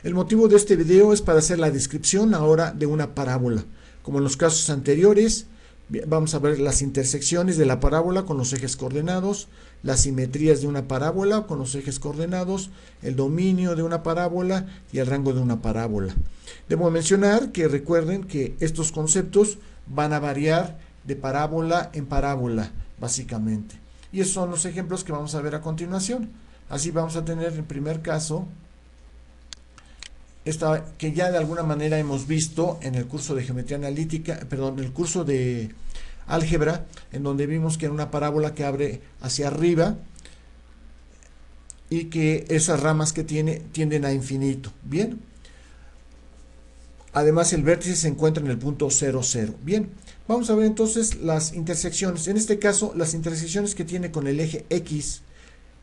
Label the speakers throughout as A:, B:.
A: El motivo de este video es para hacer la descripción ahora de una parábola. Como en los casos anteriores, vamos a ver las intersecciones de la parábola con los ejes coordenados, las simetrías de una parábola con los ejes coordenados, el dominio de una parábola y el rango de una parábola. Debo mencionar que recuerden que estos conceptos van a variar de parábola en parábola, básicamente. Y esos son los ejemplos que vamos a ver a continuación. Así vamos a tener en primer caso esta que ya de alguna manera hemos visto en el curso de geometría analítica, perdón, el curso de álgebra, en donde vimos que era una parábola que abre hacia arriba y que esas ramas que tiene tienden a infinito. Bien. Además el vértice se encuentra en el punto 0, 0. Bien, vamos a ver entonces las intersecciones. En este caso, las intersecciones que tiene con el eje X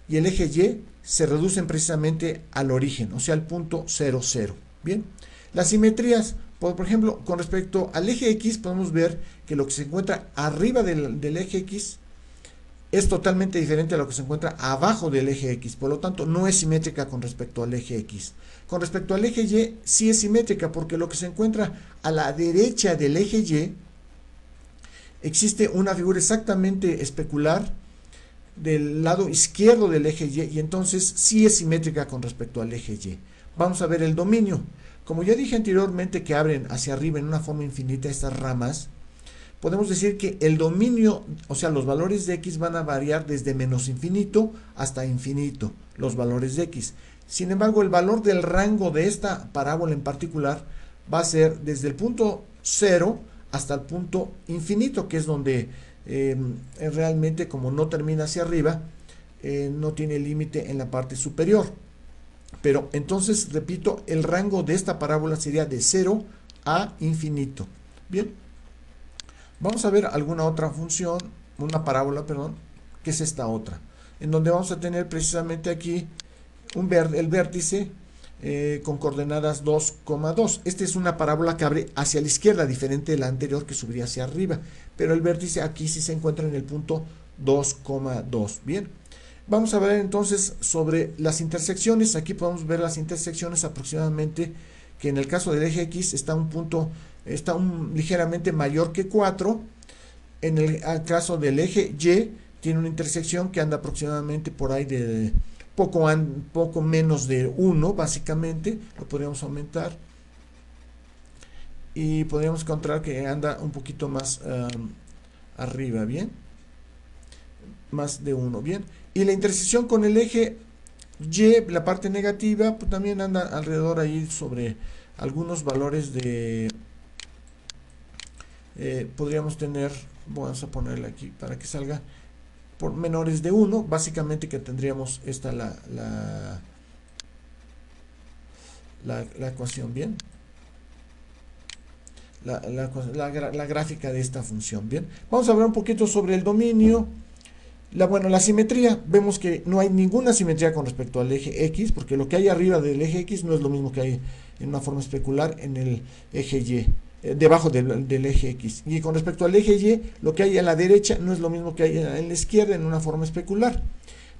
A: y el eje Y se reducen precisamente al origen, o sea, al punto 0, 0. Bien, las simetrías, por ejemplo, con respecto al eje X, podemos ver que lo que se encuentra arriba del eje X es totalmente diferente a lo que se encuentra abajo del eje X, por lo tanto no es simétrica con respecto al eje X. Con respecto al eje Y sí es simétrica, porque lo que se encuentra a la derecha del eje Y existe una figura exactamente especular del lado izquierdo del eje Y, y entonces sí es simétrica con respecto al eje Y. Vamos a ver el dominio. Como ya dije anteriormente que abren hacia arriba en una forma infinita estas ramas, podemos decir que el dominio, o sea, los valores de X van a variar desde menos infinito hasta infinito, los valores de X. Sin embargo, el valor del rango de esta parábola en particular va a ser desde el punto 0 hasta el punto infinito, que es donde realmente, como no termina hacia arriba, no tiene límite en la parte superior. Pero entonces, repito, el rango de esta parábola sería de 0 a infinito. Bien, vamos a ver alguna otra función, una parábola, perdón, que es esta otra, en donde vamos a tener precisamente aquí el vértice con coordenadas 2,2. Esta es una parábola que abre hacia la izquierda, diferente de la anterior que subiría hacia arriba, pero el vértice aquí sí se encuentra en el punto 2,2. Bien, vamos a ver entonces sobre las intersecciones. Aquí podemos ver las intersecciones aproximadamente, que en el caso del eje X está ligeramente mayor que 4. En el caso del eje Y tiene una intersección que anda aproximadamente por ahí de poco menos de 1, básicamente. Lo podríamos aumentar y podríamos encontrar que anda un poquito más arriba, bien, más de 1, bien. Y la intersección con el eje Y, la parte negativa, pues también anda alrededor ahí sobre algunos valores de podríamos tener, vamos a ponerle aquí para que salga, por menores de 1, básicamente, que tendríamos esta la ecuación, bien, la gráfica de esta función. Bien, vamos a hablar un poquito sobre el dominio. La simetría, vemos que no hay ninguna simetría con respecto al eje X, porque lo que hay arriba del eje X no es lo mismo que hay en una forma especular en el eje Y, debajo del eje X. Y con respecto al eje Y, lo que hay a la derecha no es lo mismo que hay en la izquierda en una forma especular.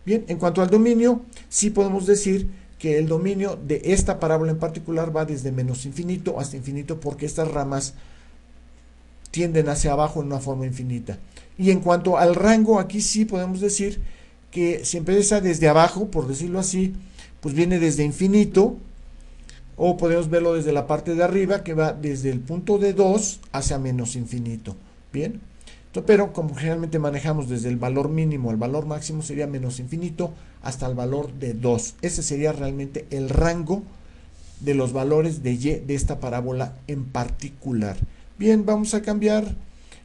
A: Bien, en cuanto al dominio, sí podemos decir que el dominio de esta parábola en particular va desde menos infinito hasta infinito, porque estas ramas tienden hacia abajo en una forma infinita. Y en cuanto al rango, aquí sí podemos decir que si empieza desde abajo, por decirlo así, pues viene desde infinito, o podemos verlo desde la parte de arriba, que va desde el punto de 2 hacia menos infinito. Bien, pero como generalmente manejamos desde el valor mínimo al valor máximo, sería menos infinito hasta el valor de 2. Ese sería realmente el rango de los valores de Y de esta parábola en particular. Bien, vamos a cambiar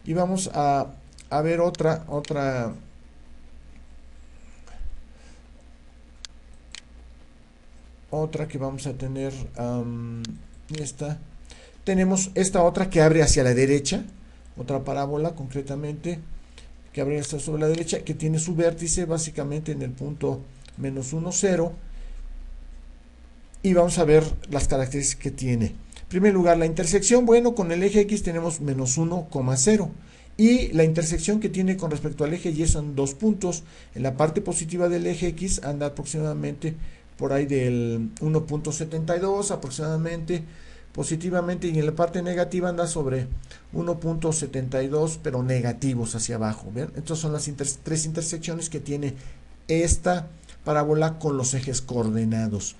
A: y vamos a ver otra que vamos a tener. Tenemos esta otra que abre hacia la derecha, otra parábola concretamente que abre hacia sobre la derecha, que tiene su vértice básicamente en el punto menos 1, 0, y vamos a ver las características que tiene. En primer lugar, la intersección, bueno, con el eje X tenemos menos 1,0, y la intersección que tiene con respecto al eje Y son 2 puntos. En la parte positiva del eje X anda aproximadamente por ahí del 1.72 aproximadamente, positivamente, y en la parte negativa anda sobre 1.72, pero negativos hacia abajo. ¿Ven? Estas son las tres intersecciones que tiene esta parábola con los ejes coordenados.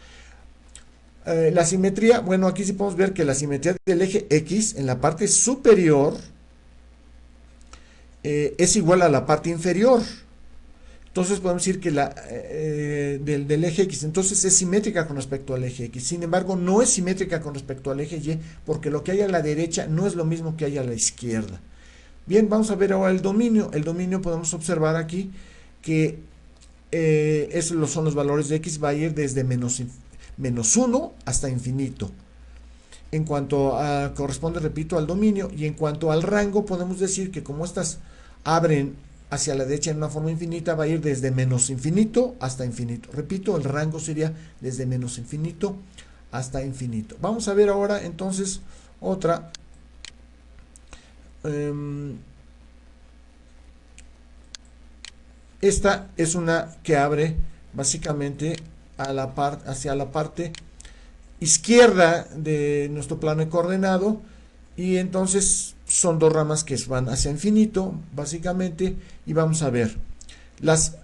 A: La simetría, bueno, aquí sí podemos ver que la simetría del eje X en la parte superior es igual a la parte inferior. Entonces podemos decir que del eje X, entonces es simétrica con respecto al eje X. Sin embargo, no es simétrica con respecto al eje Y, porque lo que hay a la derecha no es lo mismo que hay a la izquierda. Bien, vamos a ver ahora el dominio. El dominio podemos observar aquí que esos son los valores de X, va a ir desde menos 1 hasta infinito. En cuanto a, corresponde, repito, al dominio, y en cuanto al rango, podemos decir que como estas abren hacia la derecha en una forma infinita, va a ir desde menos infinito hasta infinito. Repito, el rango sería desde menos infinito hasta infinito. Vamos a ver ahora entonces otra. Esta es una que abre básicamente hacia la parte izquierda de nuestro plano coordenado, y entonces son dos ramas que van hacia infinito básicamente, y vamos a ver las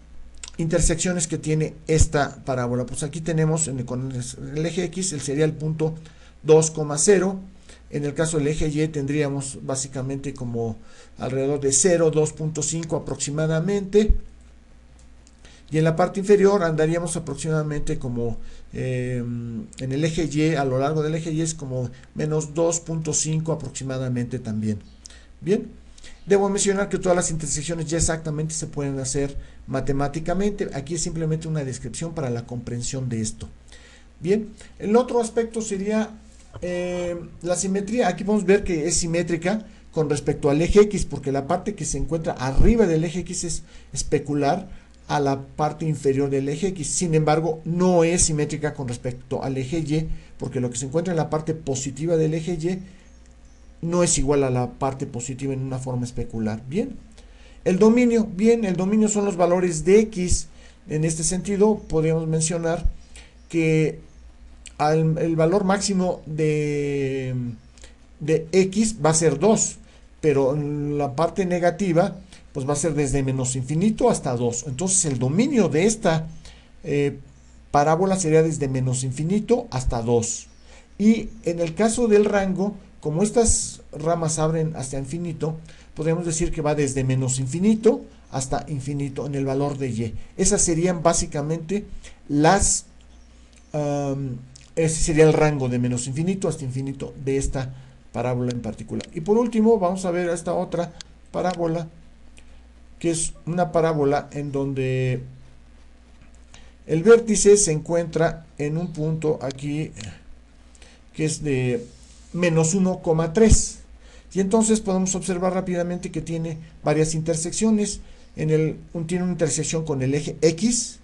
A: intersecciones que tiene esta parábola. Pues aquí tenemos con el eje X, sería el punto 2,0. En el caso del eje Y tendríamos básicamente como alrededor de 0, 2.5 aproximadamente. Y en la parte inferior andaríamos aproximadamente como en el eje Y, a lo largo del eje Y es como menos 2.5 aproximadamente también. Bien, debo mencionar que todas las intersecciones ya exactamente se pueden hacer matemáticamente. Aquí es simplemente una descripción para la comprensión de esto. Bien, el otro aspecto sería la simetría. Aquí podemos ver que es simétrica con respecto al eje X, porque la parte que se encuentra arriba del eje X es especular a la parte inferior del eje X. Sin embargo, no es simétrica con respecto al eje Y, porque lo que se encuentra en la parte positiva del eje Y no es igual a la parte positiva en una forma especular. Bien, el dominio son los valores de X. En este sentido, podríamos mencionar que el valor máximo de X va a ser 2, pero en la parte negativa pues va a ser desde menos infinito hasta 2. Entonces el dominio de esta parábola sería desde menos infinito hasta 2. Y en el caso del rango, como estas ramas abren hasta infinito, podemos decir que va desde menos infinito hasta infinito en el valor de Y. Esas serían básicamente ese sería el rango de menos infinito hasta infinito de esta parábola en particular. Y por último vamos a ver esta otra parábola, que es una parábola en donde el vértice se encuentra en un punto aquí que es de menos 1,3, y entonces podemos observar rápidamente que tiene varias intersecciones. Tiene una intersección con el eje X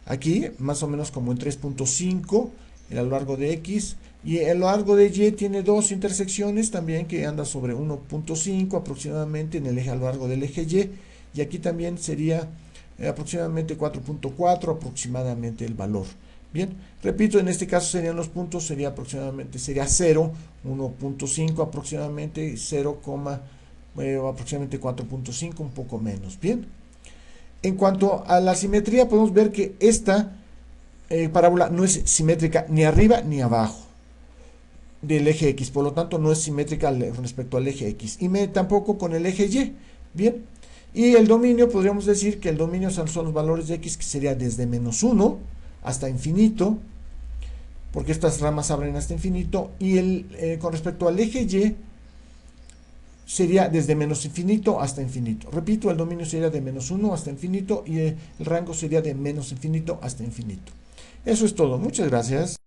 A: aquí, más o menos como en 3.5 a lo largo de X, y a lo largo de Y tiene dos intersecciones también que anda sobre 1.5 aproximadamente en el eje, a lo largo del eje y aquí también sería aproximadamente 4.4 aproximadamente el valor. Bien, repito, en este caso serían los puntos, sería 0, 1.5 aproximadamente, 0, aproximadamente 4.5, un poco menos. Bien, en cuanto a la simetría, podemos ver que esta parábola no es simétrica ni arriba ni abajo del eje X, por lo tanto no es simétrica respecto al eje X, y tampoco con el eje Y. Bien, y el dominio, podríamos decir que el dominio son los valores de X, que sería desde menos 1 hasta infinito, porque estas ramas abren hasta infinito, y con respecto al eje Y sería desde menos infinito hasta infinito. Repito, el dominio sería de menos 1 hasta infinito, y el rango sería de menos infinito hasta infinito. Eso es todo. Muchas gracias.